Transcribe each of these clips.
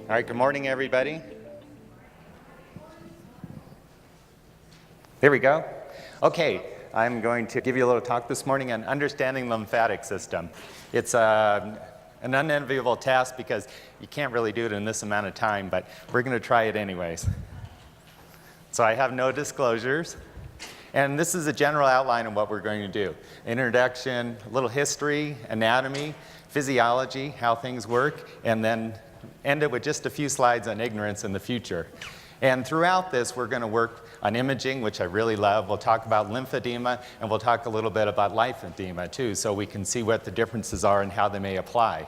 All right, good morning, everybody. There we go. Okay, I'm going to give you a little talk this morning on understanding the lymphatic system. It's an unenviable task because you can't really do it in this amount of time, but we're going to try it anyways. So I have no disclosures. And this is a general outline of what we're going to do. Introduction, a little history, anatomy, physiology, how things work, and then end it with just a few slides on ignorance in the future. And throughout this, we're going to work on imaging, which I really love. We'll talk about lymphedema, and we'll talk a little bit about lipedema too, so we can see what the differences are and how they may apply.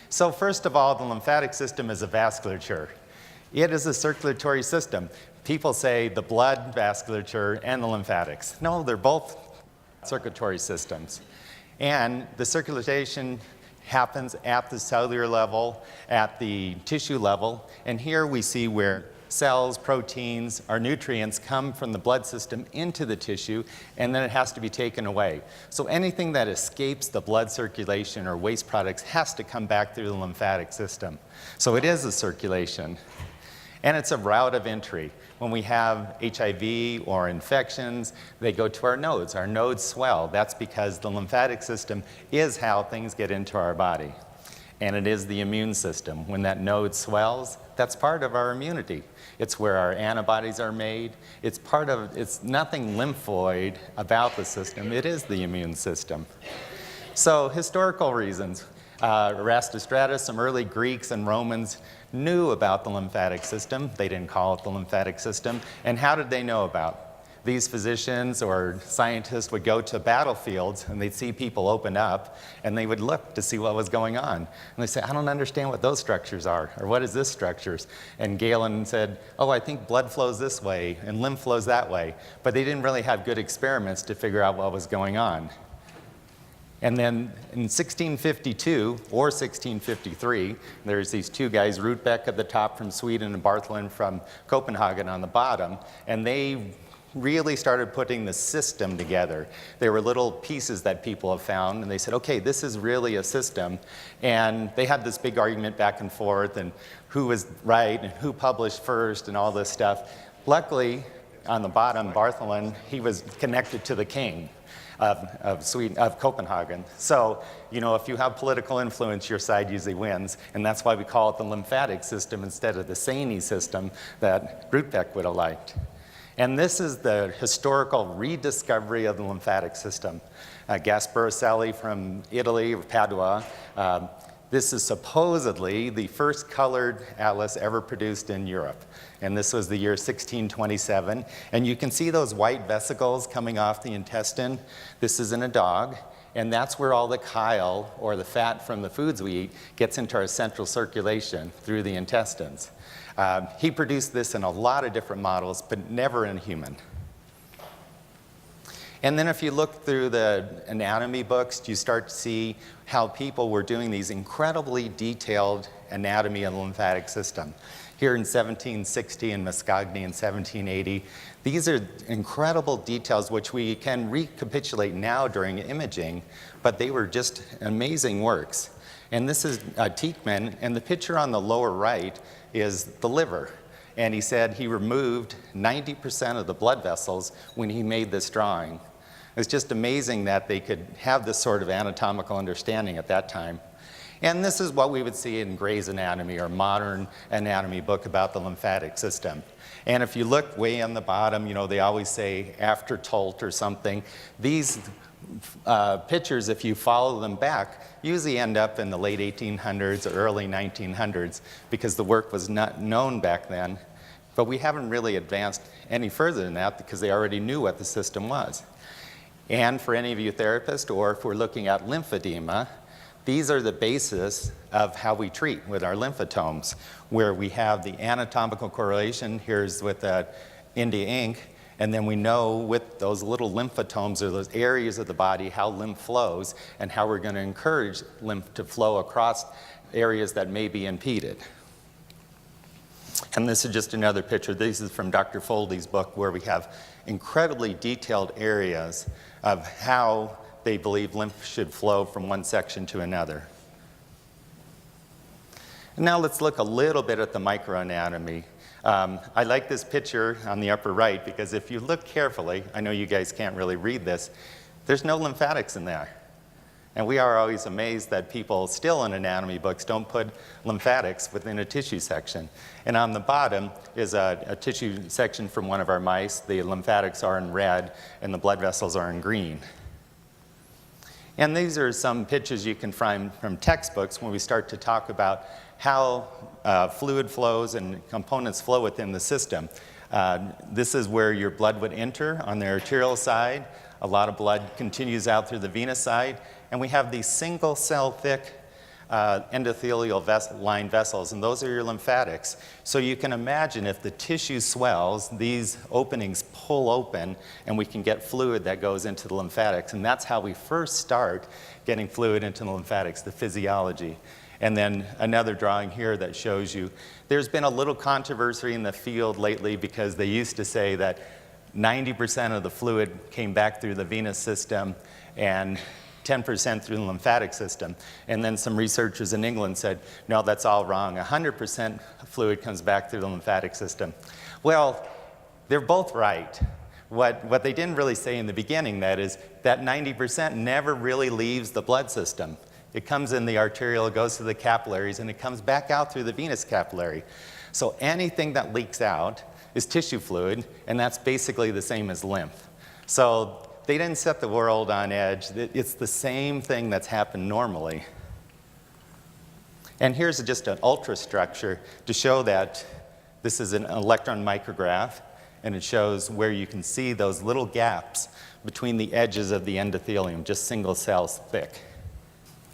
So first of all, the lymphatic system is a vasculature. It is a circulatory system. People say the blood vasculature and the lymphatics. No, they're both circulatory systems. And the circulation happens at the cellular level, at the tissue level, and here we see where cells, proteins, our nutrients come from the blood system into the tissue, and then it has to be taken away. So anything that escapes the blood circulation or waste products has to come back through the lymphatic system. So it is a circulation. And it's a route of entry. When we have HIV or infections, they go to our nodes. Our nodes swell. That's because the lymphatic system is how things get into our body. And it is the immune system. When that node swells, that's part of our immunity. It's where our antibodies are made. It's nothing lymphoid about the system. It is the immune system. So historical reasons. Erasistratus, some early Greeks and Romans knew about the lymphatic system. They didn't call it the lymphatic system. And how did they know about it? These physicians or scientists would go to battlefields and they'd see people open up and they would look to see what was going on. And they say, I don't understand what those structures are, or what is this structures? And Galen said, oh, I think blood flows this way and lymph flows that way. But they didn't really have good experiments to figure out what was going on. And then in 1652 or 1653, there's these two guys, Rudbeck at the top from Sweden and Bartholin from Copenhagen on the bottom, and they really started putting the system together. There were little pieces that people have found, and they said, okay, this is really a system. And they had this big argument back and forth, and who was right, and who published first, and all this stuff. Luckily, on the bottom, Bartholin, he was connected to the king of Sweden, of Copenhagen. So, you know, if you have political influence, your side usually wins, and that's why we call it the lymphatic system instead of the Sani system that Rudbeck would have liked. And this is the historical rediscovery of the lymphatic system. Gaspariccelli from Italy, or Padua. This is supposedly the first colored atlas ever produced in Europe. And this was the year 1627. And you can see those white vesicles coming off the intestine. This is in a dog. And that's where all the chyle, or the fat from the foods we eat, gets into our central circulation through the intestines. He produced this in a lot of different models, but never in human. And then if you look through the anatomy books, you start to see how people were doing these incredibly detailed anatomy of the lymphatic system. Here in 1760 and Mascagni in 1780, these are incredible details which we can recapitulate now during imaging, but they were just amazing works. And this is Teichmann, and the picture on the lower right is the liver. And he said he removed 90% of the blood vessels when he made this drawing. It's just amazing that they could have this sort of anatomical understanding at that time. And this is what we would see in Gray's Anatomy, or modern anatomy book about the lymphatic system. And if you look way on the bottom, you know, they always say after Tolt or something. These pictures, if you follow them back, usually end up in the late 1800s or early 1900s because the work was not known back then. But we haven't really advanced any further than that because they already knew what the system was. And for any of you therapists, or if we're looking at lymphedema, these are the basis of how we treat with our lymphatomes, where we have the anatomical correlation. Here's with India ink. And then we know with those little lymphatomes, or those areas of the body, how lymph flows and how we're going to encourage lymph to flow across areas that may be impeded. And this is just another picture. This is from Dr. Foldy's book, where we have incredibly detailed areas of how they believe lymph should flow from one section to another. Now let's look a little bit at the microanatomy. I like this picture on the upper right because if you look carefully, I know you guys can't really read this, there's no lymphatics in there. And we are always amazed that people still in anatomy books don't put lymphatics within a tissue section. And on the bottom is a tissue section from one of our mice. The lymphatics are in red and the blood vessels are in green. And these are some pictures you can find from textbooks when we start to talk about how fluid flows and components flow within the system. This is where your blood would enter on the arterial side. A lot of blood continues out through the venous side. And we have these single cell thick endothelial lined vessels, and those are your lymphatics. So you can imagine if the tissue swells, these openings pull open, and we can get fluid that goes into the lymphatics. And that's how we first start getting fluid into the lymphatics, the physiology. And then another drawing here that shows you, there's been a little controversy in the field lately because they used to say that 90% of the fluid came back through the venous system and 10% through the lymphatic system. And then some researchers in England said, no, that's all wrong. 100% fluid comes back through the lymphatic system. Well, they're both right. What they didn't really say in the beginning, that is, that 90% never really leaves the blood system. It comes in the arterial, it goes to the capillaries, and it comes back out through the venous capillary. So anything that leaks out is tissue fluid, and that's basically the same as lymph. So they didn't set the world on edge. It's the same thing that's happened normally. And here's just an ultrastructure to show that this is an electron micrograph, and it shows where you can see those little gaps between the edges of the endothelium, just single cells thick.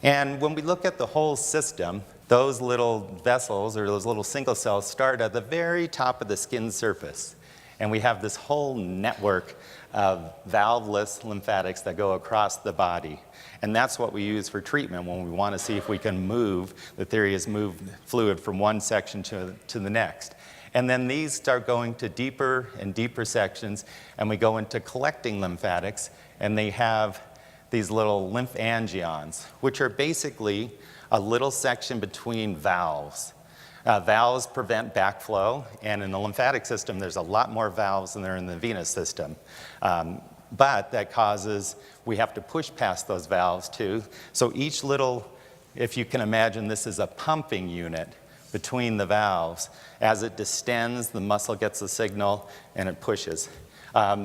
And when we look at the whole system, those little vessels or those little single cells start at the very top of the skin surface. And we have this whole network of valveless lymphatics that go across the body. And that's what we use for treatment when we want to see if we can move, the theory is move fluid from one section to the next. And then these start going to deeper and deeper sections, and we go into collecting lymphatics, and they have these little lymphangions, which are basically a little section between valves. Valves prevent backflow, and in the lymphatic system, there's a lot more valves than there are in the venous system. But that causes, we have to push past those valves too. So each little, if you can imagine, this is a pumping unit between the valves. As it distends, the muscle gets the signal and it pushes.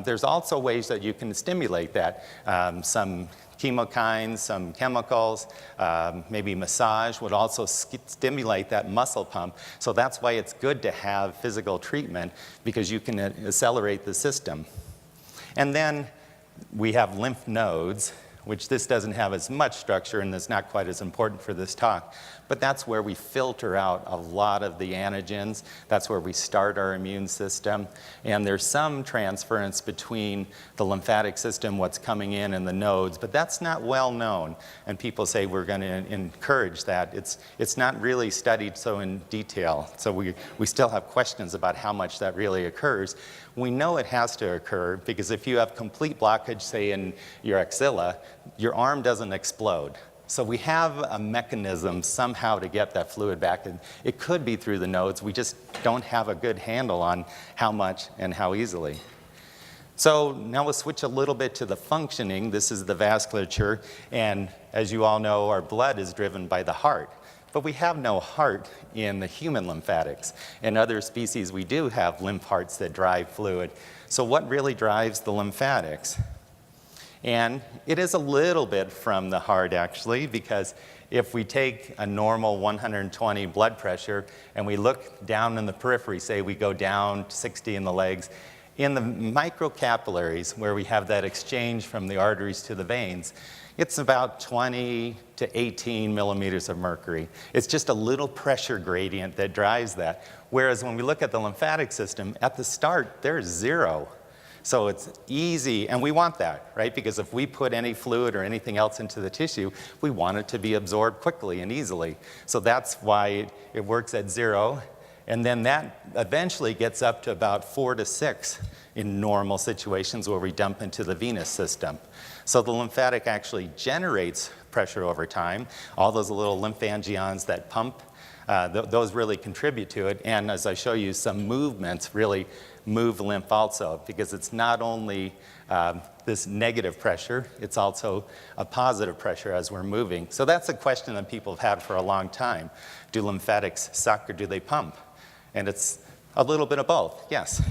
There's also ways that you can stimulate that. Some chemokines, some chemicals, maybe massage would also stimulate that muscle pump. So that's why it's good to have physical treatment, because you can accelerate the system. And then we have lymph nodes, which this doesn't have as much structure and it's not quite as important for this talk. But that's where we filter out a lot of the antigens. That's where we start our immune system. And there's some transference between the lymphatic system, what's coming in, and the nodes, but that's not well known. And people say we're going to encourage that. It's not really studied so in detail. So we still have questions about how much that really occurs. We know it has to occur because if you have complete blockage, say in your axilla, your arm doesn't explode. So we have a mechanism somehow to get that fluid back. And it could be through the nodes. We just don't have a good handle on how much and how easily. So now we'll switch a little bit to the functioning. This is the vasculature. And as you all know, our blood is driven by the heart. But we have no heart in the human lymphatics. In other species, we do have lymph hearts that drive fluid. So what really drives the lymphatics? And it is a little bit from the heart, actually, because if we take a normal 120 blood pressure and we look down in the periphery, say we go down to 60 in the legs, in the microcapillaries, where we have that exchange from the arteries to the veins, it's about 20 to 18 millimeters of mercury. It's just a little pressure gradient that drives that. Whereas when we look at the lymphatic system, at the start, there's 0. So it's easy, and we want that, right? Because if we put any fluid or anything else into the tissue, we want it to be absorbed quickly and easily. So that's why it works at 0. And then that eventually gets up to about 4 to 6 in normal situations where we dump into the venous system. So the lymphatic actually generates pressure over time. All those little lymphangions that pump those really contribute to it. And as I show you, some movements really move lymph also, because it's not only this negative pressure, it's also a positive pressure as we're moving. So that's a question that people have had for a long time. Do lymphatics suck or do they pump? And it's a little bit of both, yes.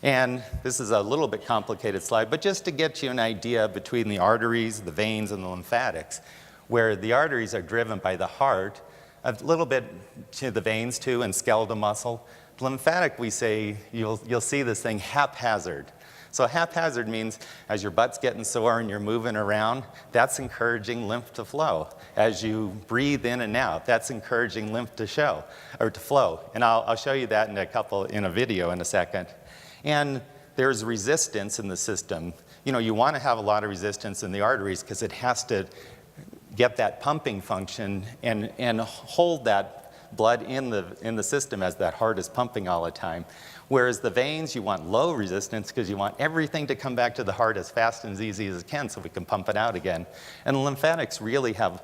And this is a little bit complicated slide, but just to get you an idea between the arteries, the veins, and the lymphatics, where the arteries are driven by the heart, a little bit to the veins too, and skeletal muscle. Lymphatic, we say, you'll see this thing haphazard. So haphazard means as your butt's getting sore and you're moving around, that's encouraging lymph to flow. As you breathe in and out, that's encouraging lymph to flow. And I'll show you that in a video in a second. And there's resistance in the system. You know, you want to have a lot of resistance in the arteries because it has to get that pumping function and hold that blood in the system as that heart is pumping all the time. Whereas the veins, you want low resistance because you want everything to come back to the heart as fast and as easy as it can so we can pump it out again. And the lymphatics really have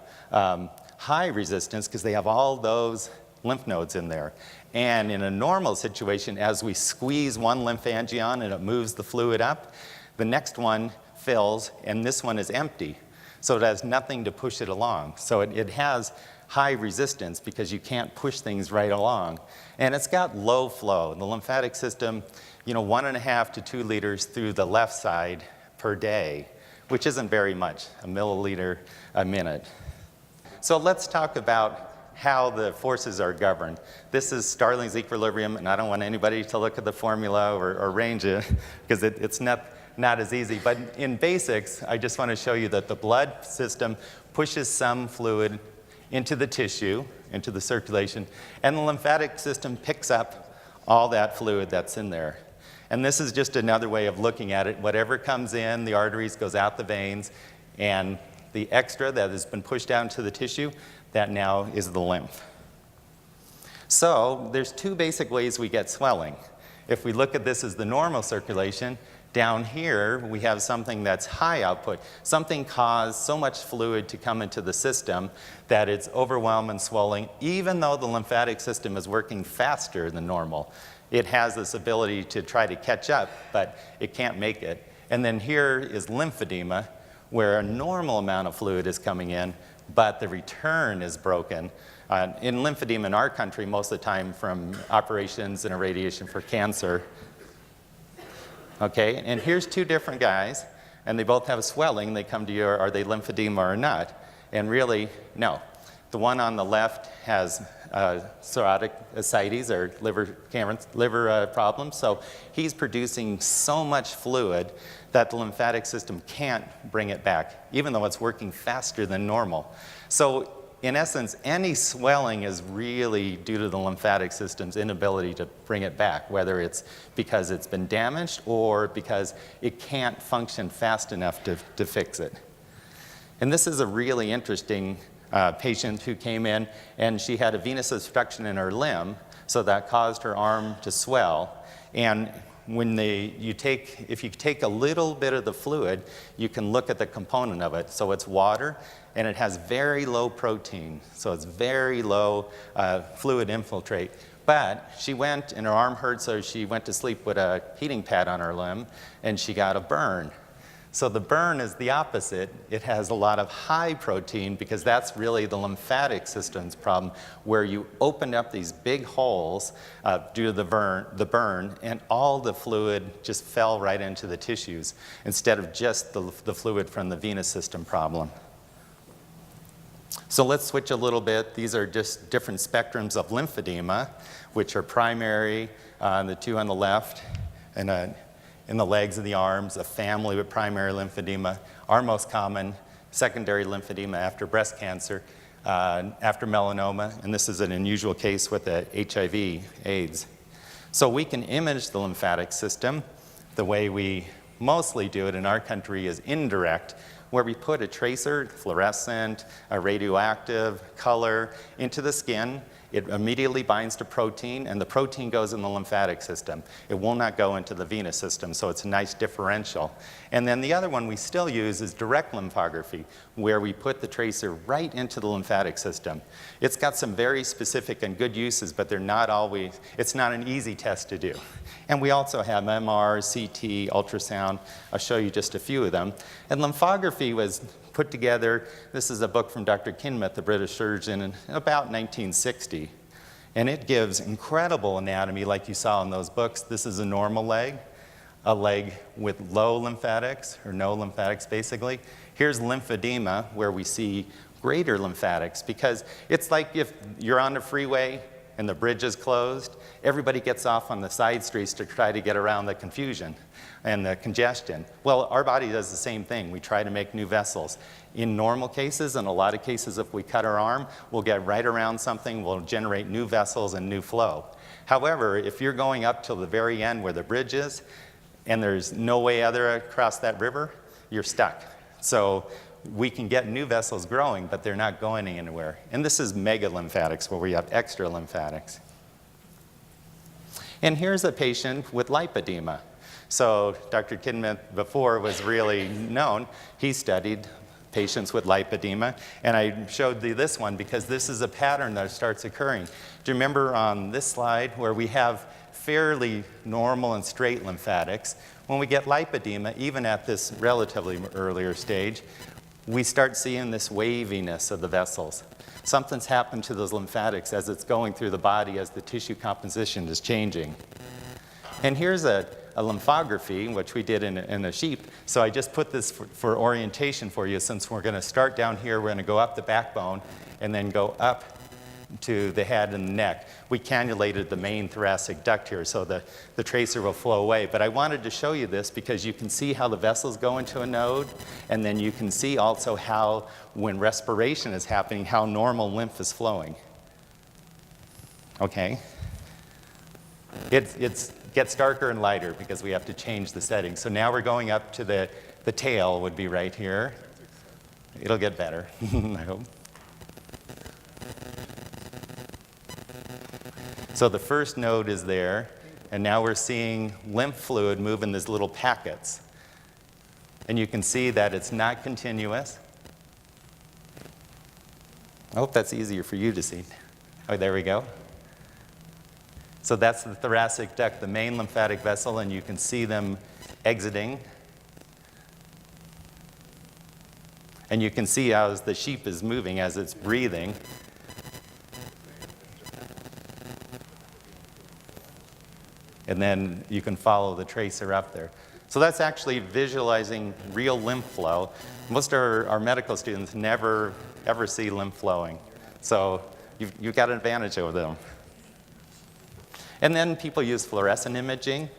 high resistance because they have all those lymph nodes in there. And in a normal situation, as we squeeze one lymphangion and it moves the fluid up, the next one fills and this one is empty. So it has nothing to push it along. So it has high resistance because you can't push things right along. And it's got low flow. The lymphatic system, 1.5 to 2 liters through the left side per day, which isn't very much, a milliliter a minute. So let's talk about how the forces are governed. This is Starling's equilibrium, and I don't want anybody to look at the formula or arrange it because it's not as easy. But in basics, I just want to show you that the blood system pushes some fluid into the tissue, into the circulation, and the lymphatic system picks up all that fluid that's in there. And this is just another way of looking at it. Whatever comes in the arteries goes out the veins, and the extra that has been pushed down to the tissue, that now is the lymph. So there's 2 basic ways we get swelling. If we look at this as the normal circulation, down here, we have something that's high output. Something caused so much fluid to come into the system that it's overwhelmed and swelling, even though the lymphatic system is working faster than normal. It has this ability to try to catch up, but it can't make it. And then here is lymphedema, where a normal amount of fluid is coming in, but the return is broken. In lymphedema in our country, most of the time from operations and irradiation for cancer. Okay, and here's 2 different guys, and they both have swelling. They come to you, are they lymphedema or not? And really, no. The one on the left has cirrhotic ascites or liver problems, so he's producing so much fluid that the lymphatic system can't bring it back, even though it's working faster than normal. So in essence, any swelling is really due to the lymphatic system's inability to bring it back, whether it's because it's been damaged or because it can't function fast enough to fix it. And this is a really interesting patient who came in, and she had a venous obstruction in her limb, so that caused her arm to swell. And if you take a little bit of the fluid, you can look at the component of it. So it's water, and it has very low protein. So it's very low fluid infiltrate. But she went, and her arm hurt, so she went to sleep with a heating pad on her limb, and she got a burn. So the burn is the opposite. It has a lot of high protein because that's really the lymphatic system's problem, where you opened up these big holes due to the burn, and all the fluid just fell right into the tissues instead of just the fluid from the venous system problem. So let's switch a little bit. These are just different spectrums of lymphedema, which are primary, the 2 on the left, and in the legs and the arms, a family with primary lymphedema. Our most common secondary lymphedema after breast cancer, after melanoma, and this is an unusual case with the HIV, AIDS. So we can image the lymphatic system. The way we mostly do it in our country is indirect, where we put a tracer, fluorescent, a radioactive color, into the skin, It immediately binds to protein, and the protein goes in the lymphatic system. It will not go into the venous system, so it's a nice differential. And then the other one we still use is direct lymphography, where we put the tracer right into the lymphatic system. It's got some very specific and good uses, but they're not always, it's not an easy test to do. And we also have MR, CT, ultrasound. I'll show you just a few of them. And lymphography was put together, this is a book from Dr. Kinmeth, the British surgeon, in about 1960. And it gives incredible anatomy like you saw in those books. This is a normal leg, a leg with low lymphatics, or no lymphatics basically. Here's lymphedema, where we see greater lymphatics, because it's like if you're on the freeway and the bridge is closed, everybody gets off on the side streets to try to get around the confusion and the congestion. Well, our body does the same thing. We try to make new vessels. In normal cases, and a lot of cases if we cut our arm, we'll get right around something, we'll generate new vessels and new flow. However, if you're going up till the very end where the bridge is, and there's no way other across that river, you're stuck. So we can get new vessels growing, but they're not going anywhere. And this is mega lymphatics, where we have extra lymphatics. And here's a patient with lipedema. So Dr. Kinmeth before was really known. He studied patients with lipedema, and I showed you this one because this is a pattern that starts occurring. Do you remember on this slide where we have fairly normal and straight lymphatics? When we get lipedema, even at this relatively earlier stage, we start seeing this waviness of the vessels. Something's happened to those lymphatics as it's going through the body, as the tissue composition is changing. And here's a lymphography, which we did in a sheep. So I just put this for orientation for you, since we're going to start down here, we're going to go up the backbone and then go up to the head and the neck. We cannulated the main thoracic duct here, so the tracer will flow away. But I wanted to show you this because you can see how the vessels go into a node, and then you can see also how, when respiration is happening, how normal lymph is flowing. Okay? It gets darker and lighter because we have to change the setting. So now we're going up to the tail would be right here. It'll get better, I hope. So the first node is there, and now we're seeing lymph fluid move in these little packets. And you can see that it's not continuous. I hope that's easier for you to see. Oh, there we go. So that's the thoracic duct, the main lymphatic vessel, and you can see them exiting. And you can see how the sheep is moving as it's breathing. And then you can follow the tracer up there. So that's actually visualizing real lymph flow. Most of our medical students never, ever see lymph flowing. So you've got an advantage over them. And then people use fluorescent imaging,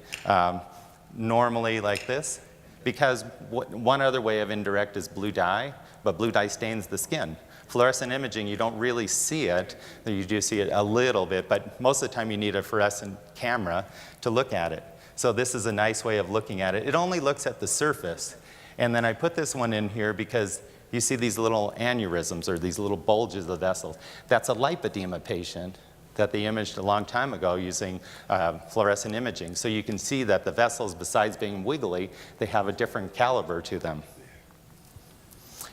normally like this, because one other way of indirect is blue dye, but blue dye stains the skin. Fluorescent imaging, you don't really see it. You do see it a little bit, but most of the time you need a fluorescent camera to look at it. So this is a nice way of looking at it. It only looks at the surface. And then I put this one in here because you see these little aneurysms, or these little bulges of the vessels. That's a lipedema patient that they imaged a long time ago using fluorescent imaging. So you can see that the vessels, besides being wiggly, they have a different caliber to them.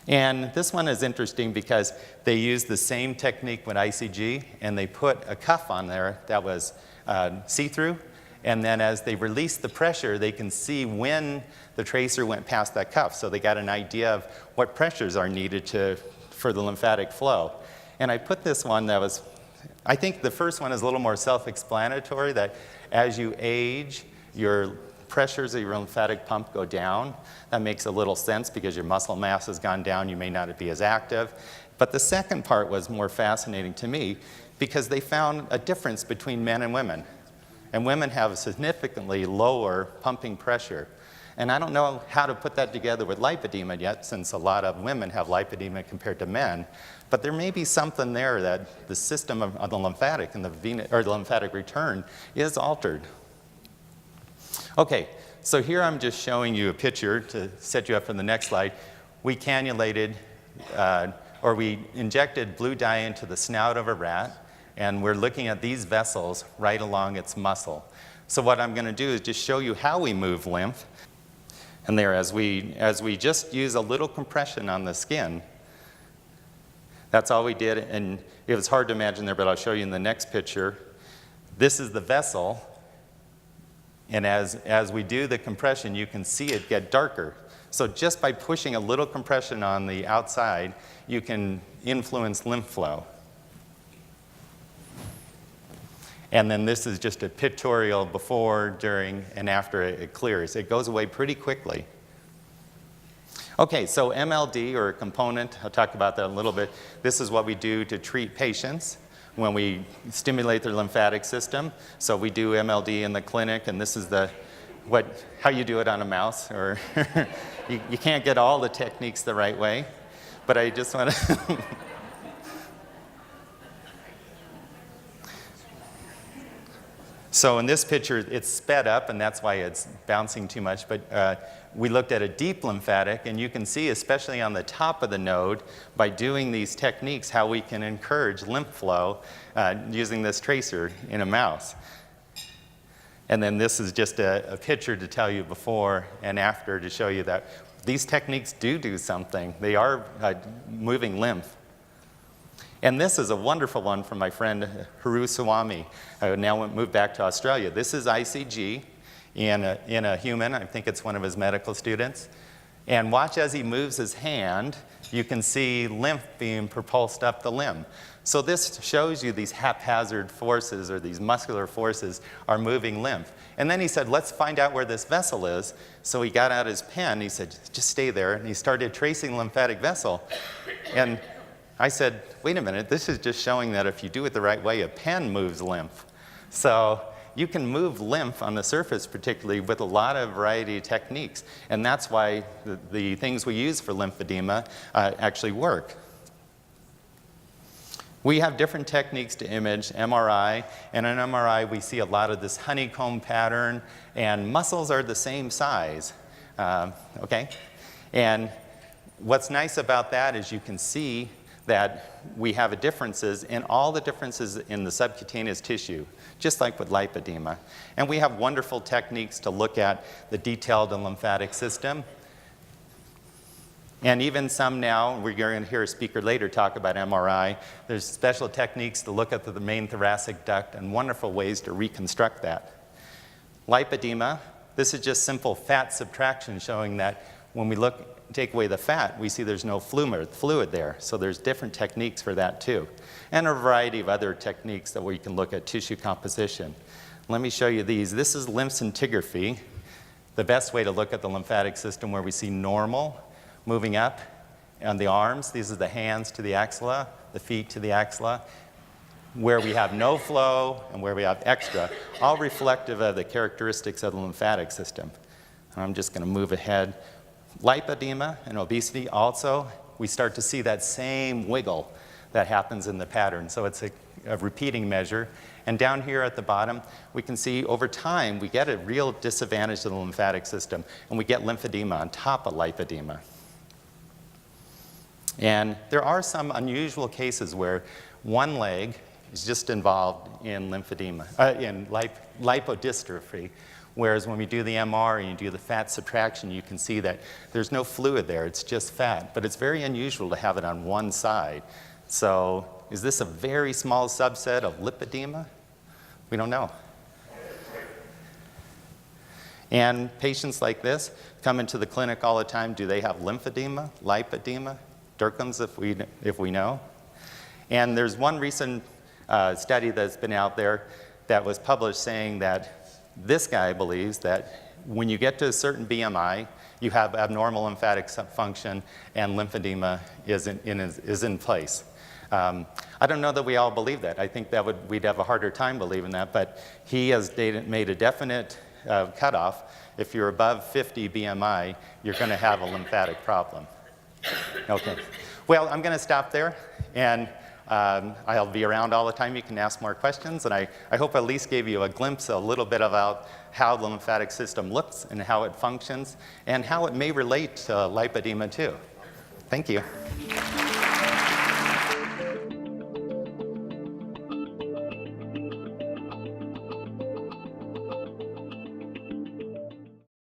And this one is interesting because they used the same technique with ICG, and they put a cuff on there that was see-through. And then as they released the pressure, they can see when the tracer went past that cuff. So they got an idea of what pressures are needed for the lymphatic flow. And I put this one that was, I think the first one is a little more self-explanatory, that as you age, your pressures of your lymphatic pump go down. That makes a little sense because your muscle mass has gone down, you may not be as active. But the second part was more fascinating to me because they found a difference between men and women. And women have significantly lower pumping pressure. And I don't know how to put that together with lipedema yet, since a lot of women have lipedema compared to men. But there may be something there that the system of the lymphatic and the lymphatic return is altered. Okay, so here I'm just showing you a picture to set you up for the next slide. We cannulated, or we injected blue dye into the snout of a rat, and we're looking at these vessels right along its muscle. So what I'm going to do is just show you how we move lymph. And there, as we just use a little compression on the skin, that's all we did, and it was hard to imagine there, but I'll show you in the next picture. This is the vessel, and as we do the compression, you can see it get darker. So just by pushing a little compression on the outside, you can influence lymph flow. And then this is just a pictorial before, during, and after it clears. It goes away pretty quickly. Okay, so MLD, or a component, I'll talk about that in a little bit. This is what we do to treat patients when we stimulate their lymphatic system. So we do MLD in the clinic, and this is how you do it on a mouse. Or you can't get all the techniques the right way, but I just want to... So in this picture, it's sped up, and that's why it's bouncing too much. But we looked at a deep lymphatic, and you can see, especially on the top of the node, by doing these techniques, how we can encourage lymph flow using this tracer in a mouse. And then this is just a picture to tell you before and after to show you that these techniques do something. They are moving lymph. And this is a wonderful one from my friend Haru Swami, who now moved back to Australia. This is ICG in a human. I think it's one of his medical students. And watch as he moves his hand, you can see lymph being propulsed up the limb. So this shows you these haphazard forces, or these muscular forces, are moving lymph. And then he said, let's find out where this vessel is. So he got out his pen. He said, just stay there. And he started tracing lymphatic vessel. And I said, wait a minute, this is just showing that if you do it the right way, a pen moves lymph. So you can move lymph on the surface, particularly, with a lot of variety of techniques. And that's why the things we use for lymphedema actually work. We have different techniques to image MRI, and in MRI we see a lot of this honeycomb pattern, and muscles are the same size, okay? And what's nice about that is you can see that we have differences in all the differences in the subcutaneous tissue, just like with lipedema. And we have wonderful techniques to look at the detailed lymphatic system. And even some now, we're going to hear a speaker later talk about MRI. There's special techniques to look at the main thoracic duct and wonderful ways to reconstruct that. Lipedema, this is just simple fat subtraction showing that when we take away the fat, we see there's no fluid there. So there's different techniques for that too. And a variety of other techniques that we can look at tissue composition. Let me show you these. This is lymph scintigraphy, the best way to look at the lymphatic system, where we see normal moving up on the arms. These are the hands to the axilla, the feet to the axilla. Where we have no flow and where we have extra, all reflective of the characteristics of the lymphatic system. And I'm just going to move ahead. Lipedema and obesity also, we start to see that same wiggle that happens in the pattern. So it's a repeating measure. And down here at the bottom, we can see over time we get a real disadvantage to the lymphatic system, and we get lymphedema on top of lipedema. And there are some unusual cases where one leg is just involved in lymphedema, in lipodystrophy, whereas when we do the MR and you do the fat subtraction, you can see that there's no fluid there, it's just fat. But it's very unusual to have it on one side. So is this a very small subset of lipedema? We don't know. And patients like this come into the clinic all the time. Do they have lymphedema, lipedema, Derkums, if we know? And there's one recent study that's been out there that was published saying that this guy believes that when you get to a certain BMI, you have abnormal lymphatic function and lymphedema is in place. I don't know that we all believe that. I think that we'd have a harder time believing that, but he has made a definite cutoff. If you're above 50 BMI, you're going to have a lymphatic problem. Okay. Well, I'm going to stop there, and I'll be around all the time. You can ask more questions, and I hope I at least gave you a glimpse, a little bit about how the lymphatic system looks and how it functions, and how it may relate to lipedema too. Thank you.